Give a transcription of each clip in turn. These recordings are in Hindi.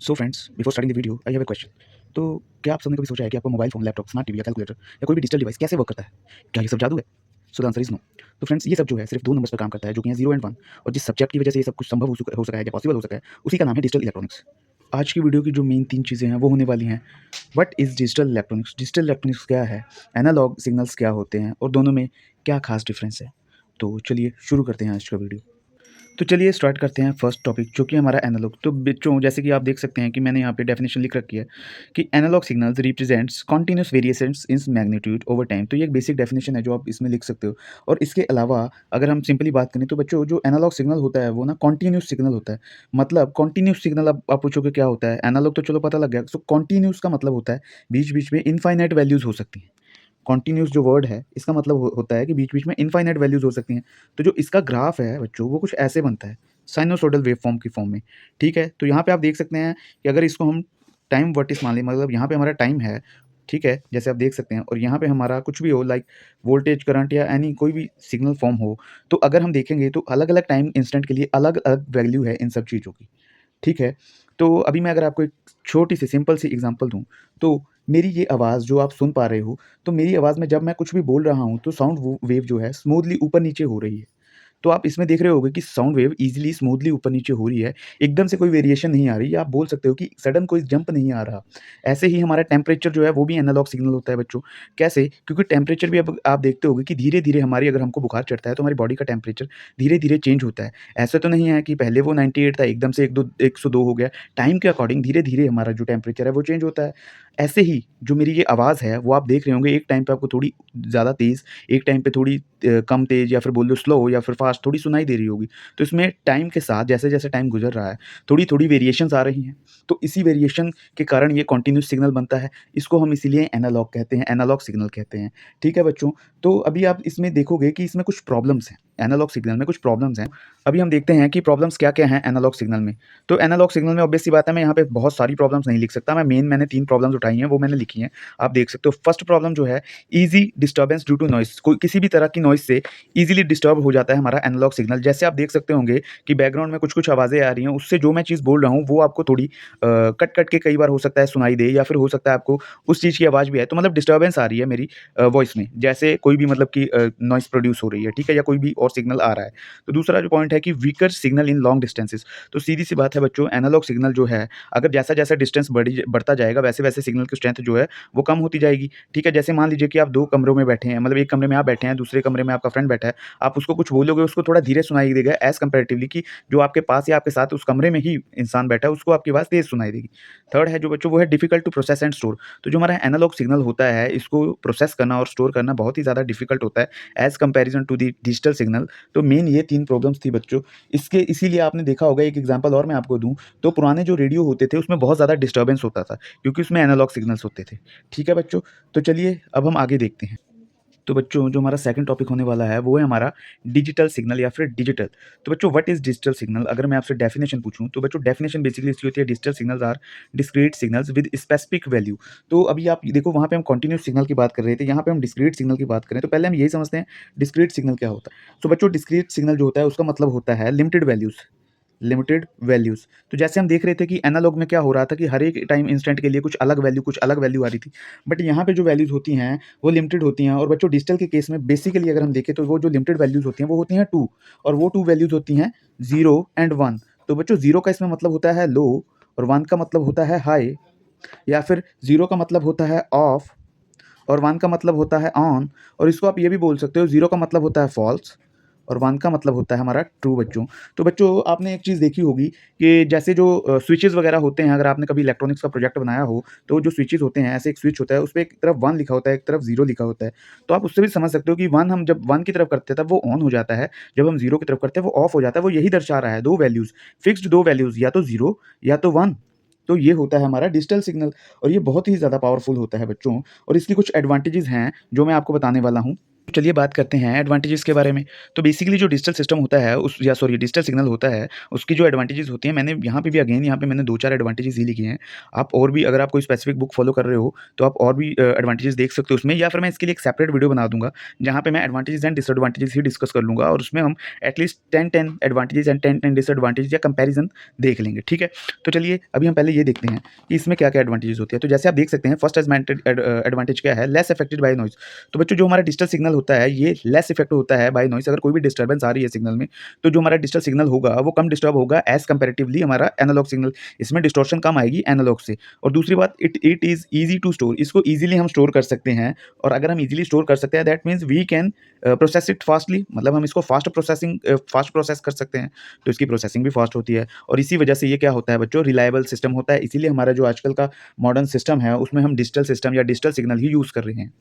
So friends, before starting the video I have a question. तो क्या आप सबने कभी सोचा है कि आपका mobile phone, laptop, smart TV या कैलकुलेटर या कोई भी डिजिटल डिवाइस कैसे वर्क करता है? क्या ये सब जादू है? So the answer is no. तो फ्रेंड्स, ये सब जो है सिर्फ 2 नंबर्स पर काम करता है, जो कि हैं 0 एंड 1। और जिस सब्जेक्ट की वजह से ये सब कुछ संभव हो सका है या पॉसिबल हो सका है, उसी का नाम है डिजिटल इलेक्ट्रॉनिक्स। आज की वीडियो की जो मेन 3 चीज़ें हैं वो होने वाली हैं। What is digital electronics? Digital electronics क्या है? एनालॉग सिग्नल्स क्या होते हैं? और दोनों में क्या ख़ास डिफरेंस है? तो चलिए शुरू करते हैं आज का वीडियो। तो चलिए स्टार्ट करते हैं फर्स्ट टॉपिक, जो कि हमारा एनालॉग। तो बच्चों, जैसे कि आप देख सकते हैं कि मैंने यहाँ पे डेफिनेशन लिख रखी है कि analogue signals represents continuous variations in magnitude over time. तो ये एक बेसिक डेफिनेशन है जो आप इसमें लिख सकते हो। और इसके अलावा अगर हम सिंपली बात करें तो बच्चों, जो एनालॉग सिग्नल होता है वो ना कॉन्टिन्यूस सिग्नल होता है। मतलब कॉन्टिन्यूस सिग्नल, अब आप पूछोगे क्या होता है? एनालॉग तो चलो पता लग गया। सो कॉन्टिन्यूस का मतलब होता है बीच बीच में इनफाइनाइट वैल्यूज़ हो सकती हैं। कॉन्टिन्यूस जो वर्ड है इसका मतलब होता है कि बीच-बीच में इनफाइनाइट वैल्यूज़ हो सकती हैं। तो जो इसका ग्राफ है बच्चों, वो कुछ ऐसे बनता है, साइनसॉइडल वेवफ़ॉर्म की फ़ॉर्म में, ठीक है? तो यहाँ पे आप देख सकते हैं कि अगर इसको हम टाइम वर्टिस मान लें, मतलब यहाँ पे हमारा टाइम है, ठीक है? जैसे आप देख सकते हैं, और यहाँ पे हमारा कुछ भी हो, लाइक वोल्टेज, करंट या एनी कोई भी सिग्नल फ़ॉर्म हो, तो अगर हम देखेंगे तो अलग-अलग टाइम इंस्टेंट के लिए अलग-अलग वैल्यू है इन सब चीज़ों की। ठीक है? तो अभी मैं अगर आपको एक छोटी-सी सिंपल सी एग्ज़ाम्पल दूँ, तो मेरी ये आवाज़ जो आप सुन पा रहे हो, तो मेरी आवाज़ में जब मैं कुछ भी बोल रहा हूँ, तो साउंड वो वेव जो है स्मूथली ऊपर-नीचे हो रही है। तो आप इसमें देख रहे होंगे कि साउंड वेव ईज़िली स्मूथली ऊपर-नीचे हो रही है, एकदम से कोई वेरिएशन नहीं आ रही, या आप बोल सकते हो कि सडन कोई जंप नहीं आ रहा। ऐसे ही हमारा टेम्परेचर जो है वो भी एनालॉग सिग्नल होता है बच्चों। कैसे? क्योंकि टेम्परेचर भी अब आप देखते होंगे कि धीरे-धीरे हमारी, अगर हमको बुखार चढ़ता है तो हमारी बॉडी का टेम्परेचर धीरे-धीरे चेंज होता है। ऐसा तो नहीं है कि पहले वो 98 था, एकदम से 102 हो गया। टाइम के अकॉर्डिंग धीरे-धीरे हमारा जो टेम्परेचर है वो चेंज होता है। ऐसे ही जो मेरी ये आवाज़ है वो आप देख रहे होंगे, एक टाइम पे आपको थोड़ी ज़्यादा तेज़, एक टाइम पे थोड़ी कम तेज़, या फिर बोल लो स्लो, या फिर फ़ास्ट थोड़ी सुनाई दे रही होगी। तो इसमें टाइम के साथ जैसे-जैसे टाइम गुज़र रहा है, थोड़ी-थोड़ी वेरिएशंस आ रही हैं। तो इसी वेरिएशन के कारण ये कंटीन्यूअस सिग्नल बनता है। इसको हम इसीलिए एनालॉग कहते हैं, एनालॉग सिग्नल कहते हैं। ठीक है बच्चों? तो अभी आप इसमें देखोगे कि इसमें कुछ प्रॉब्लम्स हैं, एनालॉग सिग्नल में कुछ प्रॉब्लम्स हैं। अभी हम देखते हैं कि प्रॉब्लम्स क्या-क्या हैं एनालॉग सिग्नल में। तो एनालॉग सिग्नल में ऑब्वियस सी बात है, मैं यहाँ पे बहुत सारी प्रॉब्लम्स नहीं लिख सकता। मैंने 3 प्रॉब्लम्स उठाई हैं, वो मैंने लिखी हैं। आप देख सकते हो, फर्स्ट प्रॉब्लम जो है, easy disturbance due to noise. कोई किसी भी तरह की नॉइज़ से ईज़िली डिस्टर्ब हो जाता है हमारा एनालॉग सिग्नल। जैसे आप देख सकते होंगे कि बैकग्राउंड में कुछ-कुछ आवाज़ें आ रही हैं, उससे जो मैं चीज़ बोल रहा हूँ वो आपको थोड़ी कट-कट के कई बार हो सकता है सुनाई दे, या फिर हो सकता है आपको उस चीज़ की आवाज़ भी आए। तो मतलब डिस्टर्बेंस आ रही है मेरी वॉइस में, जैसे कोई भी मतलब कि नॉइज़ प्रोड्यूस हो रही है, ठीक है? या कोई भी और सिग्नल आ रहा है। तो दूसरा जो पॉइंट है कि weaker signal in long distances. तो सीधी-सी बात है बच्चों, एनालॉग सिग्नल जो है, अगर जैसा-जैसा डिस्टेंस बढ़ता जाएगा, वैसे-वैसे सिग्नल की स्ट्रेंथ जो है वो कम होती जाएगी, ठीक है? जैसे मान लीजिए कि आप 2 कमरों में बैठे हैं, मतलब एक कमरे में आप बैठे हैं, दूसरे कमरे में आपका फ्रेंड बैठा है। आप उसको कुछ बोलोगे, उसको थोड़ा धीरे सुनाई देगा एज़ कंपैरेटिवली कि जो आपके पास या आपके साथ उस कमरे में ही इंसान बैठा है, उसको आपकी आवाज़ तेज़ सुनाई देगी। थर्ड है जो बच्चों, वो है difficult to process and store. तो जो हमारा एनालॉग सिग्नल होता है, इसको प्रोसेस करना और स्टोर करना बहुत ही ज़्यादा डिफ़िकल्ट होता है as comparison to the digital signal. तो मेन ये 3 प्रॉब्लम्स थी बच्चों। इसके इसीलिए आपने देखा होगा, एक एग्ज़ाम्पल और मैं आपको दूँ, तो पुराने जो रेडियो होते थे उसमें बहुत ज़्यादा डिस्टर्बेंस होता था, क्योंकि उसमें एनालॉग सिग्नल्स होते थे। ठीक है बच्चों? तो चलिए अब हम आगे देखते हैं। तो बच्चों, जो हमारा सेकंड टॉपिक होने वाला है वो है हमारा डिजिटल सिग्नल या फिर डिजिटल। तो बच्चों, व्हाट इज़ डिजिटल सिग्नल? अगर मैं आपसे डेफिनेशन पूछूँ तो बच्चों, डेफिनेशन बेसिकली इसकी होती है, digital signals are discrete signals with specific value. तो अभी आप देखो, वहाँ पे हम कंटीन्यूअस सिग्नल की बात कर रहे थे, यहाँ पे हम डिस्क्रीट सिग्नल की बात करें, तो पहले हम यही समझते हैं डिस्क्रीट सिग्नल क्या होता है। तो बच्चों, डिस्क्रीट सिग्नल जो होता है उसका मतलब होता है लिमिटेड वैल्यूज़। Limited values. तो जैसे हम देख रहे थे कि एनालॉग में क्या हो रहा था कि हर एक टाइम इंस्टेंट के लिए कुछ अलग वैल्यू आ रही थी। बट यहाँ पे जो वैल्यूज़ होती हैं, वो लिमिटेड होती हैं। और बच्चों, डिजिटल के केस में बेसिकली अगर हम देखें तो वो जो लिमिटेड वैल्यूज़ होती हैं, वो होती हैं 2, और वो 2 वैल्यूज़ होती हैं 0 एंड 1। तो बच्चों, 0 का इसमें मतलब होता है लो, और 1 का मतलब होता है हाई, या फिर 0 का मतलब होता है ऑफ, और 1 का मतलब होता है ऑन। और इसको आप ये भी बोल सकते हो, 0 का मतलब होता है फ़ॉल्स, और 1 का मतलब होता है हमारा ट्रू बच्चों। तो बच्चों, आपने एक चीज़ देखी होगी कि जैसे जो स्विचेज़ वगैरह होते हैं, अगर आपने कभी इलेक्ट्रॉनिक्स का प्रोजेक्ट बनाया हो, तो जो स्विचेज़ होते हैं, ऐसे एक स्विच होता है, उसपे एक तरफ 1 लिखा होता है, एक तरफ 0 लिखा होता है। तो आप उससे भी समझ सकते हो कि 1 हम जब 1 की तरफ करते हैं तब वो ऑन हो जाता है, जब हम 0 की तरफ करते हैं वो ऑफ हो जाता है। वो यही दर्शा रहा है 2 वैल्यूज़, फिक्स्ड 2 वैल्यूज़, या तो 0 या तो 1। तो ये होता है हमारा डिजिटल सिग्नल, और ये बहुत ही ज़्यादा पावरफुल होता है बच्चों। और इसकी कुछ एडवांटेजेस हैं जो मैं आपको बताने वाला हूँ। चलिए बात करते हैं एडवांटेजेस के बारे में। तो बेसिकली जो डिजिटल सिस्टम होता है डिजिटल सिग्नल होता है, उसकी जो एडवांटेजेस होती हैं, मैंने यहाँ पे भी अगेन यहाँ पे मैंने 2-4 एडवांटेजेस ही लिखे हैं। आप और भी अगर आप कोई स्पेसिफिक बुक फॉलो कर रहे हो, तो आप और भी एडवांटेजेस देख सकते हो उसमें, या फिर मैं इसके लिए एक सेपरेट वीडियो बना दूँगा, जहाँ पे मैं advantages and disadvantages he discuss कर लूँगा और उसमें हम एटलीस्ट 10-10 एडवांटेजेस एंड 10-10 डिसएडवांटेजेस या कंपैरिज़न देख लेंगे, ठीक है? तो चलिए अभी हम पहले ये देखते हैं कि इसमें क्या-क्या एडवांटेजेस होती है। तो जैसे आप देख सकते हैं फर्स्ट एडवांटेज क्या है? Less affected by noise. तो बच्चों जो हमारा डिजिटल सिग्नल होता है ये लेस इफेक्ट होता है बाय नॉइस। अगर कोई भी डिस्टर्बेंस आ रही है सिग्नल में, तो जो हमारा डिजिटल सिग्नल होगा वो कम डिस्टर्ब होगा एज कंपैरेटिवली हमारा एनालॉग सिग्नल। इसमें डिस्टॉर्शन कम आएगी एनालॉग से। और दूसरी बात, it is easy to store. इसको ईज़िली हम स्टोर कर सकते हैं, और अगर हम ईज़िली स्टोर कर सकते हैं that means we can process it fastly. मतलब हम इसको फास्ट प्रोसेस कर सकते हैं, तो इसकी प्रोसेसिंग भी फास्ट होती है। और इसी वजह से ये क्या होता है बच्चों, रिलायबल सिस्टम होता है। इसीलिए हमारा जो आजकल का मॉडर्न सिस्टम है उसमें हम डिजिटल सिस्टम या डिजिटल सिग्नल ही यूज़ कर रहे हैं।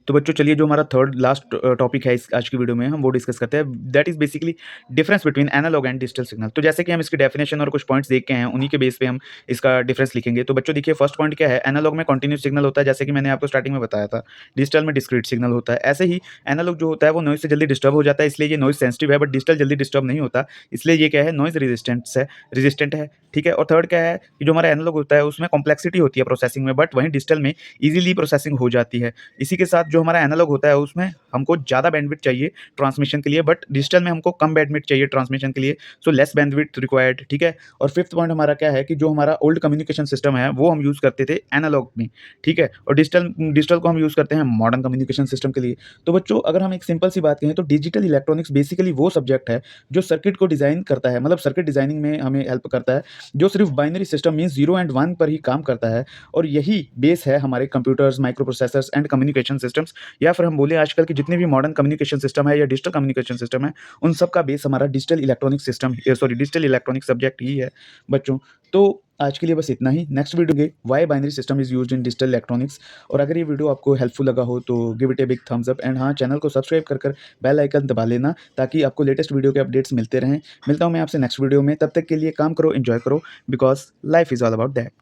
तो बच्चों चलिए जो हमारा थर्ड लास्ट टॉपिक है इस आज की वीडियो में हम वो डिस्कस करते हैं, that is basically difference between analogue and digital signal. तो जैसे कि हम इसकी डेफिनेशन और कुछ पॉइंट्स देख के हैं, उन्हीं के बेस पे हम इसका डिफरेंस लिखेंगे। तो बच्चों देखिए फर्स्ट पॉइंट क्या है, एनालॉग में कंटिन्यूस सिग्नल होता है, जैसे कि मैंने आपको स्टार्टिंग में बताया था। डिजिटल में डिस्क्रीट सिग्नल होता है। ऐसे ही एनालॉग जो होता है वो नॉइज़ से जल्दी डिस्टर्ब हो जाता है, इसलिए ये नॉइज़ सेंसिटिव है, बट डिजिटल जल्दी डिस्टर्ब नहीं होता, इसलिए ये क्या है, नॉइज़ रेजिस्टेंट है, ठीक है। और थर्ड क्या है कि जो हमारा एनालॉग होता है उसमें कॉम्प्लेक्सिटी होती है प्रोसेसिंग में, बट वहीं डिजिटल में ईज़िली प्रोसेसिंग हो जाती है। इसी के साथ जो हमारा एनालॉग होता है उसमें हमको ज़्यादा बैंडविड्थ चाहिए ट्रांसमिशन के लिए, बट डिजिटल में हमको कम बैंडविड्थ चाहिए ट्रांसमिशन के लिए, सो लेस बैंडविड्थ रिक्वायर्ड, ठीक है। और फिफ्थ पॉइंट हमारा क्या है कि जो हमारा ओल्ड कम्युनिकेशन सिस्टम है वो हम यूज़ करते थे एनालॉग में, ठीक है। और डिजिटल को हम यूज़ करते हैं मॉडर्न कम्युनिकेशन सिस्टम के लिए। तो बच्चों अगर हम एक सिंपल सी बात कहें तो डिजिटल इलेक्ट्रॉनिक्स बेसिकली वो सब्जेक्ट है जो सर्किट को डिज़ाइन करता है, मतलब सर्किट डिज़ाइनिंग में हमें हेल्प करता है, जो सिर्फ बाइनरी सिस्टम मीन्स 0 एंड 1 पर ही काम करता है। और यही बेस है हमारे computers, micro processors and communication systems, या फिर हम बोले आजकल के जितने भी मॉडर्न कम्युनिकेशन सिस्टम है या डिजिटल कम्युनिकेशन सिस्टम है, उन सब का बेस हमारा डिजिटल इलेक्ट्रॉनिक सब्जेक्ट ही है बच्चों। तो आज के लिए बस इतना ही। नेक्स्ट वीडियो में why binary system is used in digital electronics. और अगर ये वीडियो आपको हेल्पफुल लगा हो तो give it a big thumbs up, and हाँ, चैनल को सब्सक्राइब कर बेल आइकन दबा लेना, ताकि आपको लेटेस्ट वीडियो के अपडेट्स मिलते रहें। मिलता हूँ मैं आपसे नेक्स्ट वीडियो में, तब तक के लिए काम करो, एंजॉय करो, because life is all about that.